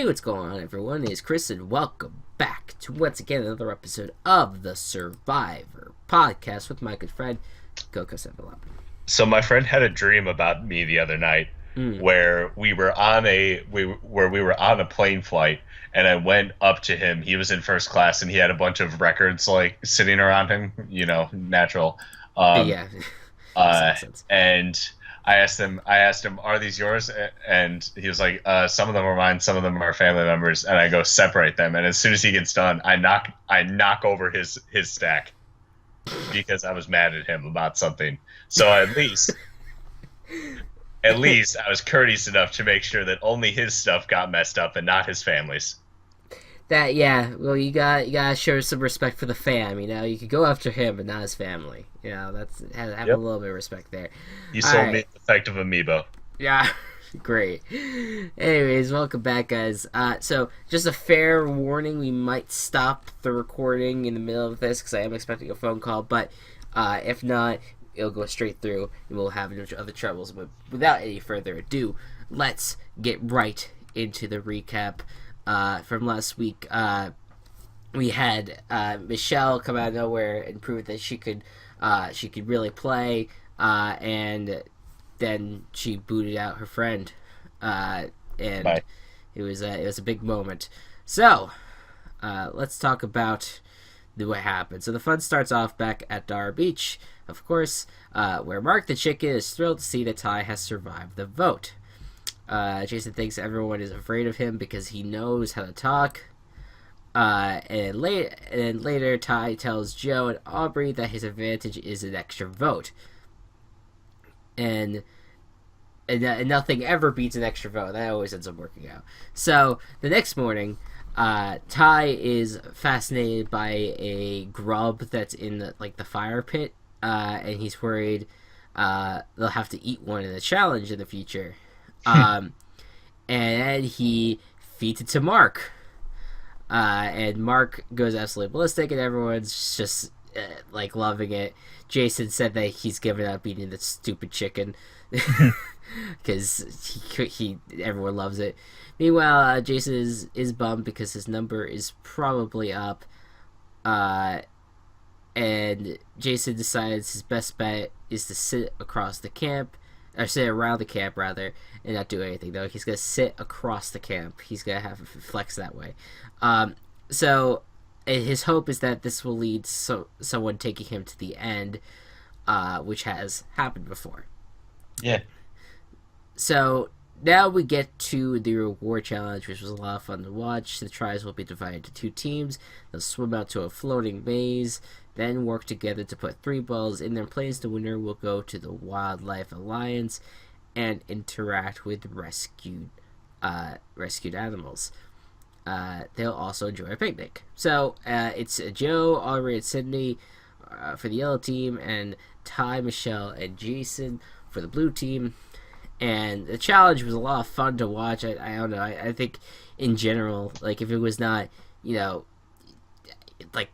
Hey, what's going on, everyone? It's Chris, and welcome back to once again another episode of the Survivor podcast with my good friend Gocubs. So my friend had a dream about me the other night Mm. where we were on a plane flight, and I went up to him. He was in first class and he had a bunch of records like sitting around him, natural. Um Yeah, makes a lot uh of sense. and I asked him, are these yours? And he was like, some of them are mine, some of them are family members. And I go, separate them. And as soon as he gets done, I knock over his stack because I was mad at him about something. So at least I was courteous enough to make sure that only his stuff got messed up and not his family's. Well, you gotta show some respect for the fam. You could go after him, but not his family. That's have a Yep. little bit of respect there. You All sold me right, the effective amiibo. yeah, great. Anyways, welcome back, guys. So just a fair warning: we might stop the recording in the middle of this because I am expecting a phone call. But if not, it'll go straight through, and we'll have no other troubles. But without any further ado, let's get right into the recap from last week. We had Michelle come out of nowhere and prove that she could really play, and then she booted out her friend, and Bye. it was a big moment. So let's talk about what happened. So the fun starts off back at Dar Beach, of course, where Mark the Chicken is thrilled to see that Ty has survived the vote. Jason thinks everyone is afraid of him because he knows how to talk. And later, Ty tells Joe and Aubrey that his advantage is an extra vote, and nothing ever beats an extra vote. That always ends up working out. So the next morning, Ty is fascinated by a grub that's in the fire pit, and he's worried they'll have to eat one in the challenge in the future. And he feeds it to Mark. And Mark goes absolutely ballistic, and everyone's just loving it. Jason said that he's given up eating the stupid chicken because everyone loves it. Meanwhile, Jason is bummed because his number is probably up. And Jason decides his best bet is to sit across the camp, or sit around the camp rather, and not do anything. Though he's gonna sit across the camp. He's gonna have a flex that way. So his hope is that this will lead someone taking him to the end, which has happened before. Yeah. So now we get to the reward challenge, which was a lot of fun to watch. The tries will be divided into two teams. They'll swim out to a floating maze, then work together to put three balls in their place. The winner will go to the Wildlife Alliance and interact with rescued animals. They'll also enjoy a picnic. So it's Joe, Aubrey, and Sydney for the yellow team, and Ty, Michelle, and Jason for the blue team. And the challenge was a lot of fun to watch. I don't know. I think in general, if it was not, like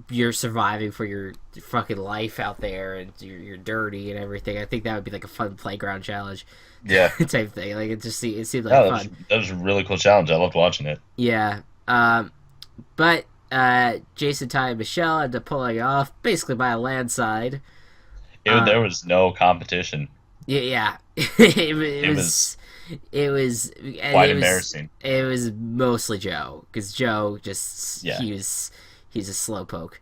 you're surviving for your fucking life out there and you're dirty and everything, I think that would be like a fun playground challenge Yeah. type thing. It seemed like No, fun. that was a really cool challenge. I loved watching it. Yeah. But Jason, Ty, and Michelle ended up pulling it off basically by a landslide. There Um, was no competition. yeah. It was It was, quite and embarrassing. it was mostly Joe, because Joe just Yeah. he's a slowpoke.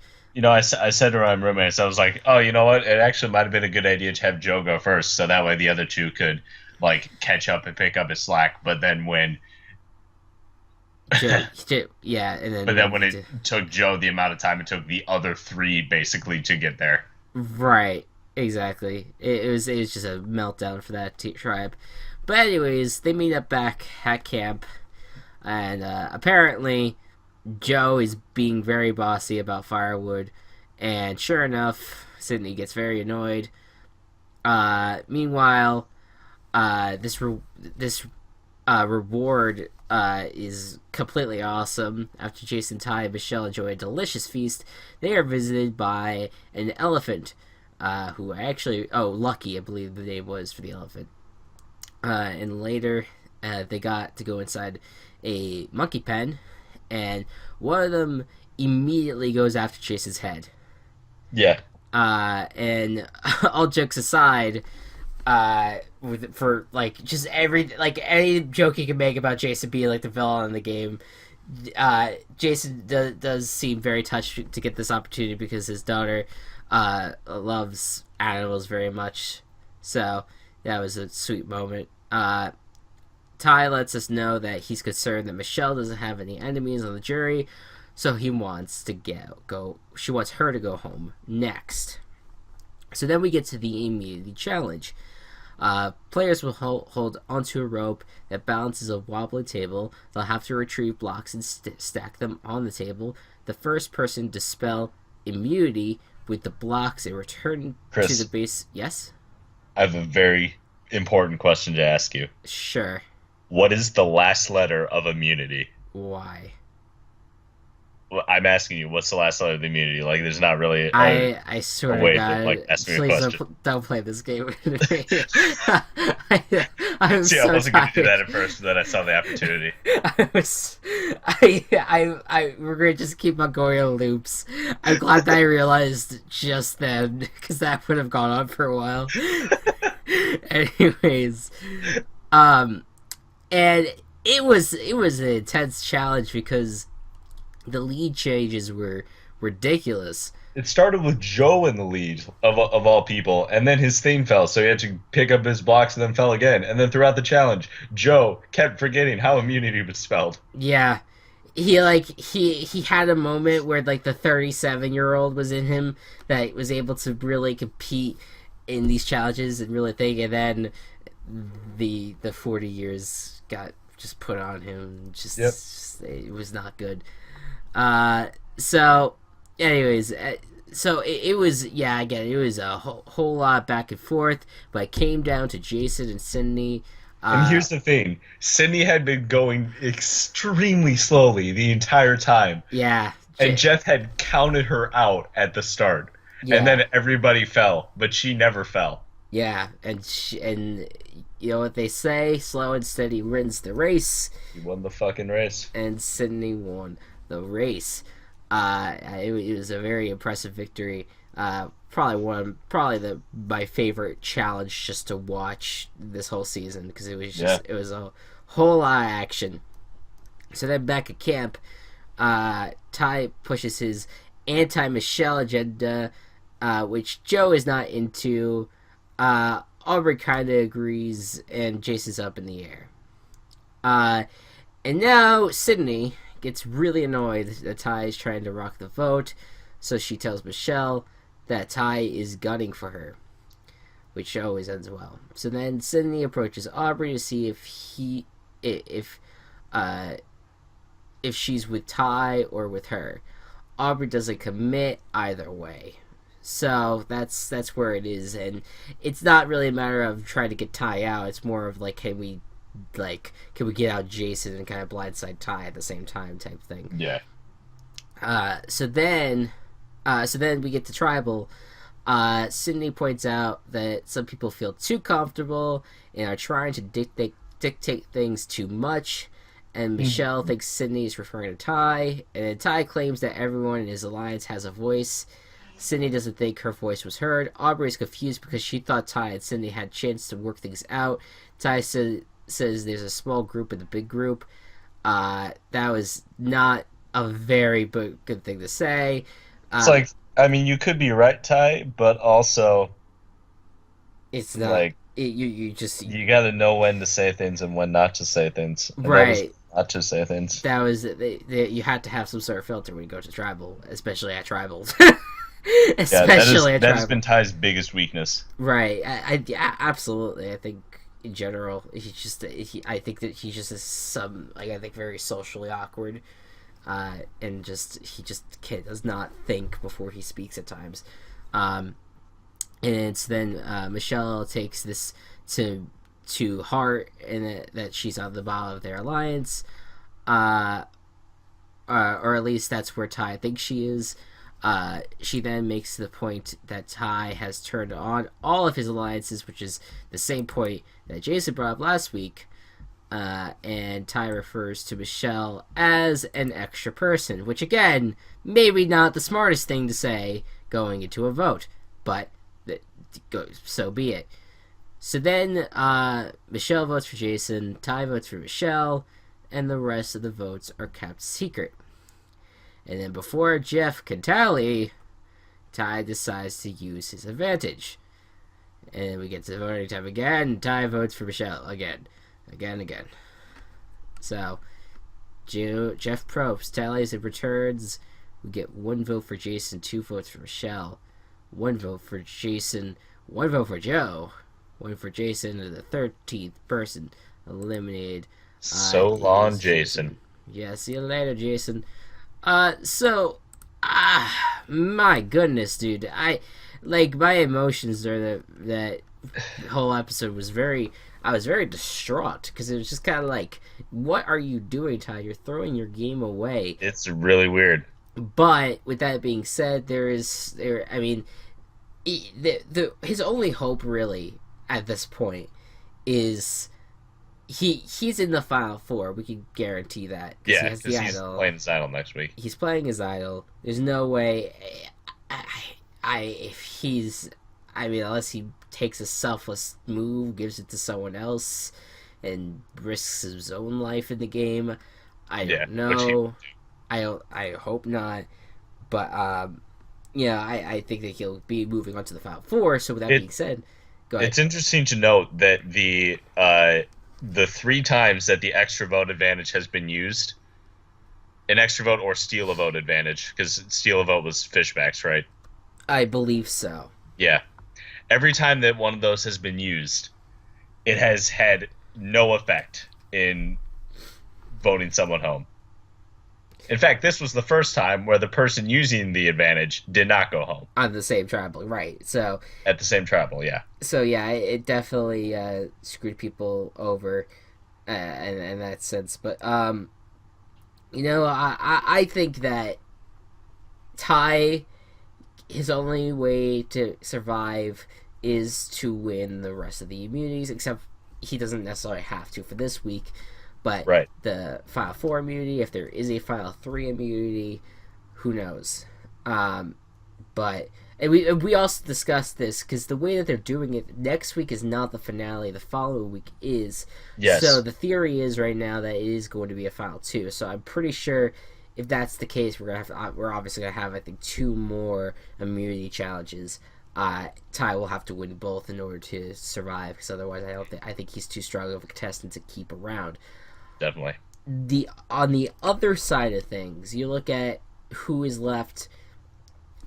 I said to my roommates, I was like, oh, you know what? It actually might have been a good idea to have Joe go first, so that way the other two could catch up and pick up his slack. But then Yeah, and but then then when it took Joe the amount of time it took the other three basically to get there. right, exactly. It was just a meltdown for that tribe. But anyways, they meet up back at camp, and apparently Joe is being very bossy about firewood, and sure enough, Sydney gets very annoyed. Meanwhile, this reward is completely awesome. After Jason, Ty, and Michelle enjoy a delicious feast, they are visited by an elephant, who Lucky, I believe the name was for the elephant. And later, they got to go inside a monkey pen, and one of them immediately goes after Jason's head. Yeah. And all jokes aside, for like just any joke you can make about Jason being like the villain in the game, Jason does seem very touched to get this opportunity because his daughter loves animals very much. So that was a sweet moment. Ty lets us know that he's concerned that Michelle doesn't have any enemies on the jury, so he wants to go. She wants her to go home next. So then we get to the immunity challenge. Players will hold onto a rope that balances a wobbly table. They'll have to retrieve blocks and stack them on the table. The first person to spell immunity with the blocks and return Chris, to the base. Yes? I have a very important question to ask you. Sure. What is the last letter of immunity? Why? Well, I'm asking you, what's the last letter of the immunity? Like, there's not really I swear to way God, to like ask me a please question. don't play this game with me. I'm See, so I wasn't going to do tired. that at first, but then I saw the opportunity. We're gonna just keep on going on loops. I'm glad that I realized just then, because that would have gone on for a while. Anyways, and it was an intense challenge because the lead changes were ridiculous. It started with Joe in the lead of all people, and then his theme fell, so he had to pick up his blocks and then fell again. And then throughout the challenge, Joe kept forgetting how immunity was spelled. Yeah, he had a moment where like the 37-year-old was in him that was able to really compete in these challenges and really think, and then the 40 years got just put on him. Just it was not good. So anyways, so it was, yeah, again, it was a whole lot back and forth, but it came down to Jason and Sydney. And here's the thing. Sydney had been going extremely slowly the entire time. Yeah. And Jeff had counted her out at the start. Yeah. And then everybody fell, but she never fell. Yeah, and you know what they say, slow and steady wins the race. He won the fucking race. And Sydney won the race. It was a very impressive victory. Probably my favorite challenge just to watch this whole season, because it was a whole lot of action. So then back at camp, Ty pushes his anti-Michelle agenda, which Joe is not into. Aubrey kind of agrees, and Jason's up in the air. And now Sydney gets really annoyed that Ty is trying to rock the vote, so she tells Michelle that Ty is gunning for her, which always ends well. So then Sydney approaches Aubrey to see if she's with Ty or with her. Aubrey doesn't commit either way. So that's where it is, and it's not really a matter of trying to get Ty out. It's more of like, can we get out Jason and kind of blindside Ty at the same time type thing. Yeah. So then we get to tribal. Sydney points out that some people feel too comfortable and are trying to dictate things too much. And Michelle thinks Sydney is referring to Ty, and then Ty claims that everyone in his alliance has a voice. Sydney doesn't think her voice was heard. Aubrey is confused because she thought Ty and Sydney had a chance to work things out. Ty says there's a small group and a big group. That was not a very good thing to say. It's like, I mean, you could be right, Ty, but also it's not like you got to know when to say things and when not to say things. And right. Not to say things. That was you had to have some sort of filter when you go to tribal, especially at tribal. Especially that has been Ty's biggest weakness. Right. I absolutely. I think in general, I think that he just is I think very socially awkward, and he does not think before he speaks at times. And so then Michelle takes this to heart, and that she's on the bottom of their alliance, or at least that's where Ty thinks she is. She then makes the point that Ty has turned on all of his alliances, which is the same point that Jason brought up last week. And Ty refers to Michelle as an extra person, which again, maybe not the smartest thing to say going into a vote, but so be it. So then Michelle votes for Jason, Ty votes for Michelle, and the rest of the votes are kept secret. And then before Jeff can tally, Ty decides to use his advantage. And we get to voting time again. Ty votes for Michelle again. Again. So, Jeff Probst tallies and returns. We get 1 vote for Jason, 2 votes for Michelle, 1 vote for Jason, 1 vote for Joe, 1 for Jason, and the 13th person eliminated. So long, Jason. Yeah, see you later, Jason. My goodness, dude. My emotions during that whole episode was I was very distraught because it was just kind of like, what are you doing, Ty? You're throwing your game away. It's really weird. But with that being said, his only hope really at this point is he's in the Final Four. We can guarantee that. Yeah, because he's playing his idol next week. He's playing his idol. There's no way. Unless he takes a selfless move, gives it to someone else, and risks his own life in the game. I don't know. I hope not. But I think that he'll be moving on to the Final Four. So with that being said, go ahead. It's interesting to note that the 3 times that the extra vote advantage has been used, an extra vote or steal a vote advantage, because steal a vote was fishbacks, right? I believe so. Yeah. Every time that one of those has been used, it has had no effect in voting someone home. In fact, this was the first time where the person using the advantage did not go home. On the same tribal, right. So at the same tribal, yeah. So, yeah, it definitely screwed people over in that sense. But, I think that Ty, his only way to survive is to win the rest of the immunities, except he doesn't necessarily have to for this week. But the Final 4 immunity, if there is a Final 3 immunity, who knows? But we also discussed this because the way that they're doing it, next week is not the finale. The following week is. Yes. So the theory is right now that it is going to be a Final 2. So I'm pretty sure if that's the case, we're obviously gonna have, I think, 2 more immunity challenges. Ty will have to win both in order to survive, because otherwise, I think he's too strong of a contestant to keep around. Definitely. On the other side of things, you look at who is left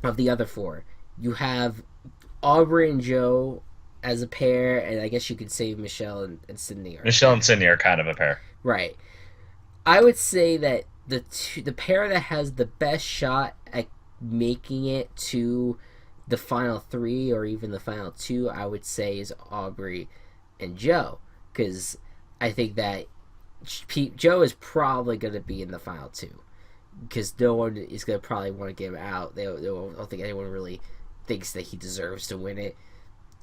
of the other 4. You have Aubrey and Joe as a pair, and I guess you could say Michelle and Sydney. Michelle and Sydney are kind of a pair. Right. I would say that the pair that has the best shot at making it to the Final 3 or even the Final 2, I would say, is Aubrey and Joe, because I think that Joe is probably going to be in the Final 2, because no one is going to probably want to get him out. I don't think anyone really thinks that he deserves to win it.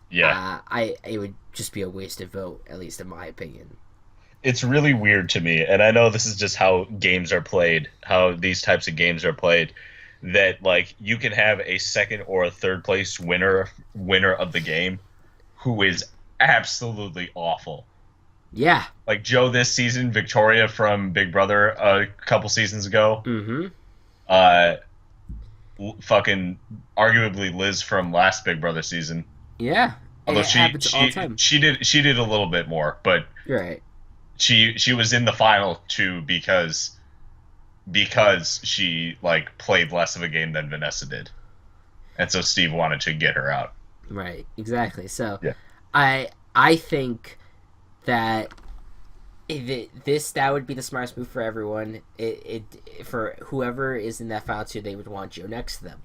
Yeah. It would just be a wasted vote, at least in my opinion. It's really weird to me, and I know this is just how games are played, how these types of games are played, that like you can have a second or a third place winner of the game who is absolutely awful. Yeah. Like Joe this season, Victoria from Big Brother a couple seasons ago. Mm-hmm. Fucking arguably Liz from last Big Brother season. Yeah. Although she did a little bit more, but right. She was in the final 2 because she like played less of a game than Vanessa did, and so Steve wanted to get her out. Right. Exactly. So yeah. I think that that would be the smartest move for everyone. For whoever is in that Final 2, they would want Joe next to them.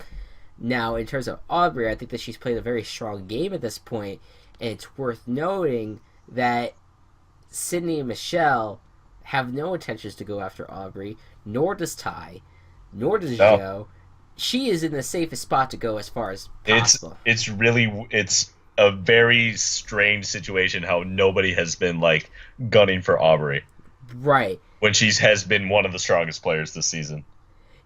Now, in terms of Aubrey, I think that she's played a very strong game at this point, and it's worth noting that Sydney and Michelle have no intentions to go after Aubrey, nor does Ty, nor does Joe. She is in the safest spot to go as far as possible. It's really a very strange situation how nobody has been like gunning for Aubrey Right. when she has been one of the strongest players this season.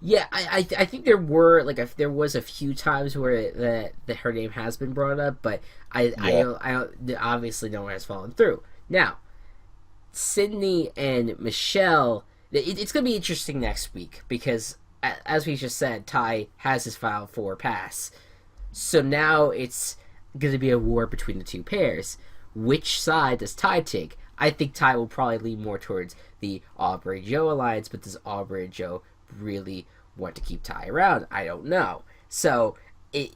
Yeah, I think there were like there was a few times where that her name has been brought up, but Yeah. obviously no one has fallen through. Now, Sydney and Michelle, it's going to be interesting next week because, as we just said, Ty has his Final Four pass. So now it's going to be a war between the two pairs. Which side does Ty take? I think Ty will probably lean more towards the Aubrey Joe alliance, but does Aubrey and Joe really want to keep Ty around? I don't know. So it,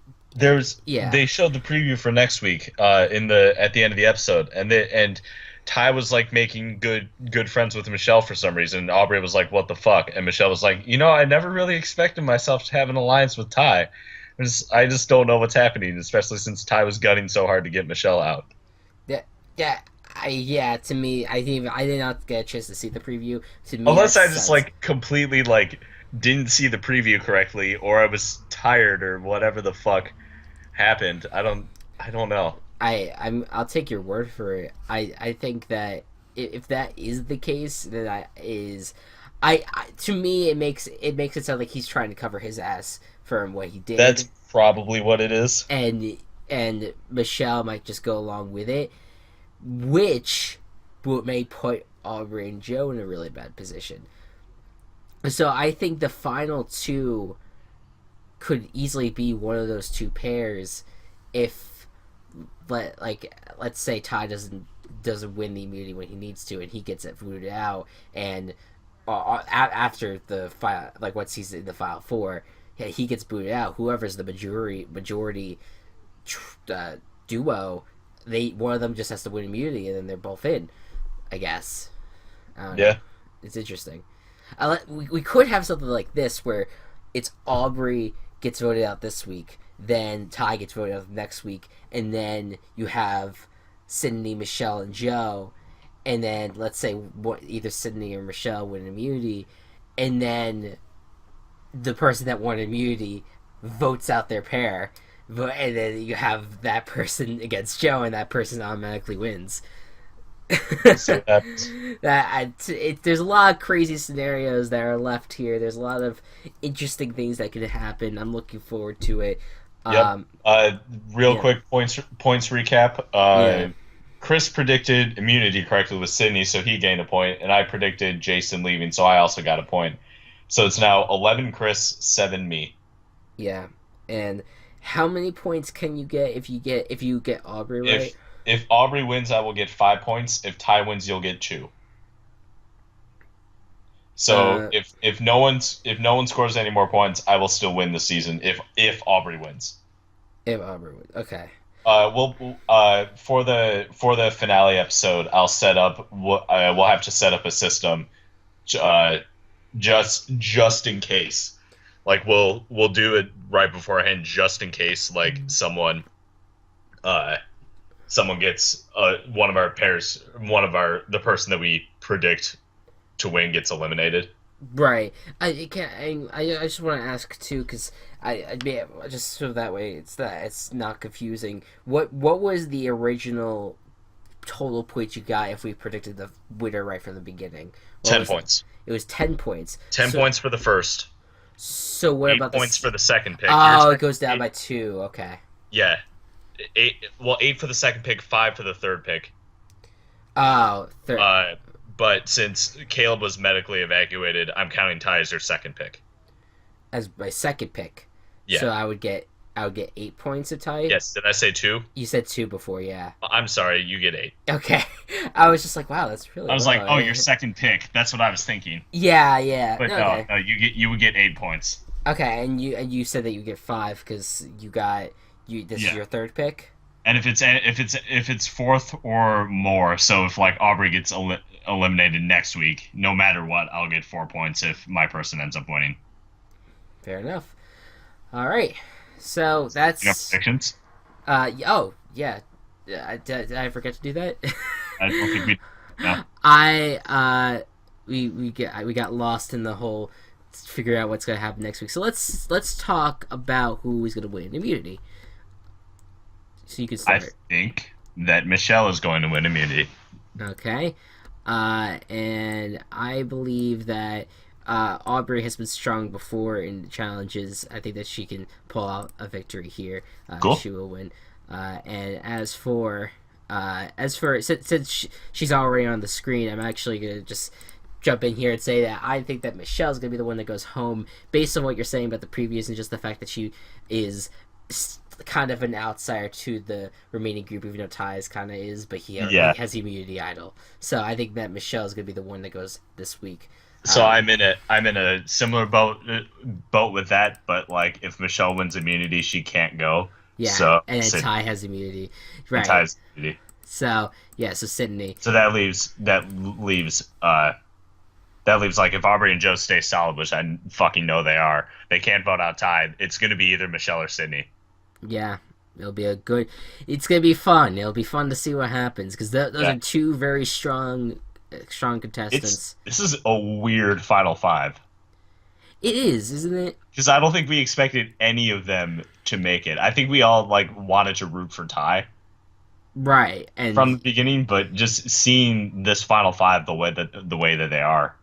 yeah, They showed the preview for next week at the end of the episode, and Ty was like making good friends with Michelle for some reason. And Aubrey was like, "What the fuck?" And Michelle was like, I never really expected myself to have an alliance with Ty. I just don't know what's happening, especially since Ty was gunning so hard to get Michelle out. yeah, yeah. Yeah, to me, I did not get a chance to see the preview. To me, Unless that I just sounds like completely like didn't see the preview correctly, or I was tired, or whatever the fuck happened. I don't know. I'll take your word for it. I think that if that is the case, then I to me it makes it sound like he's trying to cover his ass for what he That's did, probably what it is. and Michelle might just go along with it, which may put Aubrey and Joe in a really bad position. So I think the final two could easily be one of those two pairs if let's say Ty doesn't win the immunity when he needs to and he gets it booted out and after the file like once he's in the Final Four, yeah, he gets booted out, whoever's the majority duo, they one of them just has to win immunity and then they're both in, I guess. I don't know. Yeah. It's interesting. We could have something like this where it's Aubrey gets voted out this week, then Ty gets voted out next week, and then you have Sydney, Michelle, and Joe, and then let's say either Sydney or Michelle win immunity, and then the person that won immunity votes out their pair, and then you have that person against Joe, and that person automatically wins. So that's There's a lot of crazy scenarios that are left here. There's a lot of interesting things that could happen. I'm looking forward to it. yep. Real Yeah. quick points recap. Yeah. Chris predicted immunity correctly with Sydney, so he gained a point, and I predicted Jason leaving, so I also got a point. So it's now 11 Chris, 7 me. Yeah, and how many points can you get if you get Aubrey right? If Aubrey wins, I will get 5 points. If Ty wins, you'll get 2. So Uh, if no one scores any more points, I will still win the season. If Aubrey wins, if Aubrey wins, okay. for the finale episode, I'll set up. We'll have to set up a system, uh, just in case. Like we'll do it right beforehand, just in case like someone gets one of our pairs, the person that we predict to win gets eliminated. Right. I just want to ask too, because just so that way it's not confusing. What was the original total points you got if we predicted the winner right from the beginning? 10 points. It was 10 points. 10 points for the first. So what 8 about points for the second pick. Oh, it goes down by 2. Okay. Yeah. 8 for the second pick, 5 for the third pick. Oh, But since Caleb was medically evacuated, I'm counting Ty as their second pick. as my second pick. Yeah. So I would get 8 points of Ty. Yes. Did I say 2? You said 2 before, yeah. I'm sorry. You get 8. Okay. I was just like, wow, that's really. I was low. like, oh, your second pick. That's what I was thinking. Yeah, yeah. But Okay. no, you would get 8 points. Okay, and you said that you get 5 because this is your third pick. And if it's fourth or more, so if like Aubrey gets eliminated next week, no matter what, I'll get 4 points if my person ends up winning. Fair enough. All right, so that's. You have predictions? Oh yeah. Did I forget to do that? I don't think we. No. We got lost in the whole figure out what's gonna happen next week. So let's talk about who is gonna win immunity. So you can I start. think that Michelle is going to win immunity. Okay. And I believe that Aubrey has been strong before in the challenges. I think that she can pull out a victory here. Cool. She will win. And as for since she's already on the screen, I'm actually gonna just jump in here and say that I think that Michelle's gonna be the one that goes home based on what you're saying about the previews and just the fact that she is kind of an outsider to the remaining group, even though Ty's kind of is, but he Yeah. has immunity idol. So I think that Michelle's gonna be the one that goes this week. So Um, I'm in a similar boat with that, but like if Michelle wins immunity, she can't go. yeah, So and then Sydney Ty has immunity, and right? Ty's immunity. So yeah, so Sydney. So that leaves like if Aubrey and Joe stay solid, which I fucking know they are, they can't vote out Ty. It's gonna be either Michelle or Sydney. Yeah, it'll be a good. It's gonna be fun. It'll be fun to see what happens because those Yeah. are two very strong It's contestants. this is a weird final five It is, isn't it? because I don't think we expected any of them to make it. I think we all like wanted to root for Ty Right, from and the beginning, but just seeing this final five the way that they are.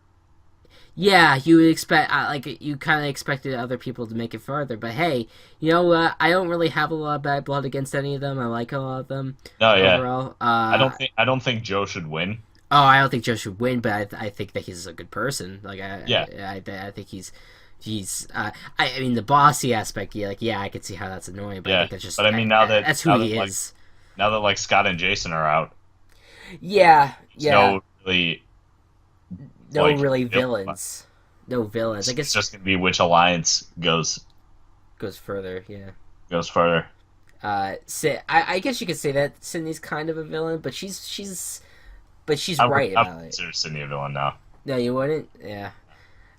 yeah, you would expect like you kind of expected other people to make it further, but hey, you know what? I don't really have a lot of bad blood against any of them. I like a lot of them No, yeah. overall. I don't think Joe should win. Oh, I don't think Joe should win, but I think that he's a good person. Like Yeah. I think he's I mean the bossy aspect. Yeah, like yeah, I could see how that's annoying, but I Yeah. think that's just But I mean now that that's who now that he like is. now that like Scott and Jason are out, Yeah, there's yeah. no really No like really villain. villains. No villains. I It's guess just gonna be which alliance goes further. Yeah. goes further. I guess you could say that Sydney's kind of a villain, but she's I would, right I would about it. consider Sydney a villain now. No, you wouldn't. Yeah.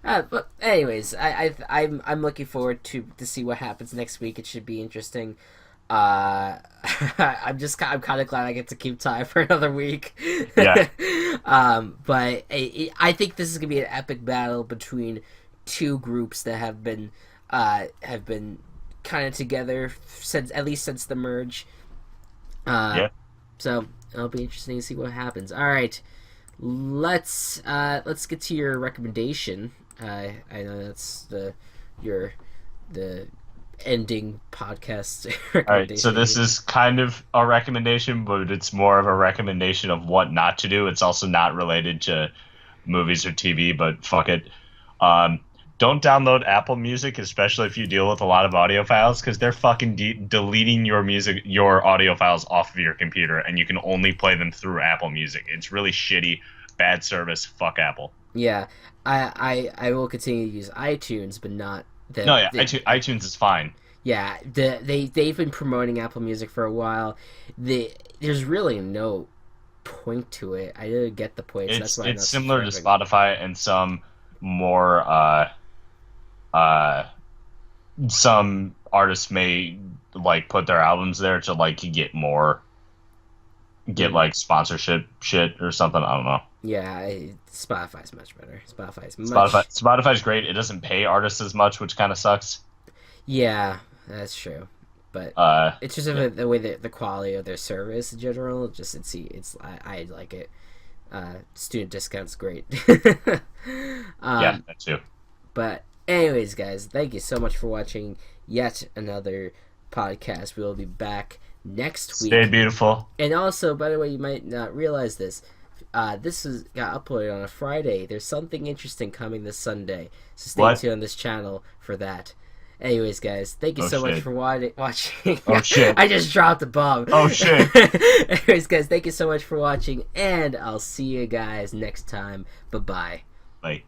But anyways, I'm looking forward to see what happens next week. It should be interesting. I'm kind of glad I get to keep Ty for another week. Yeah. But I think this is gonna be an epic battle between two groups that have been kind of together since at least since the merge. Yeah. So it'll be interesting to see what happens. All right, let's get to your recommendation. I know that's the ending podcast All right. recommendation. So this is kind of a recommendation, but it's more of a recommendation of what not to do. It's also not related to movies or TV, but fuck it. Um, don't download Apple Music, especially if you deal with a lot of audio files, because they're fucking deleting your audio files off of your computer, and you can only play them through Apple Music. It's really shitty, bad service. Fuck Apple. Yeah, I will continue to use iTunes, but not No, yeah, iTunes is fine. yeah, they've been promoting Apple Music for a while. There's really no point to it. I didn't get the point. So that's why I'm It's not similar to subscribing. Spotify and more uh some artists may like put their albums there to like get like sponsorship shit or something. I don't know. Yeah, Spotify's much better. Spotify's Spotify's great. It doesn't pay artists as much, which kind of sucks. Yeah, that's true. But it's just Yeah, the way that the quality of their service in general. Just I like it. Student discounts great. yeah, that too. But anyways, guys, thank you so much for watching yet another podcast. We will be back next week. Stay beautiful. And also, by the way, you might not realize this. Got uploaded on a Friday. There's something interesting coming this Sunday, so stay What? tuned on this channel for that. Anyways, guys, thank you Oh, so much shit. for watching. Oh, shit. I just dropped a bomb. Oh, shit. Anyways, guys, thank you so much for watching, and I'll see you guys next time. Bye-bye. Like.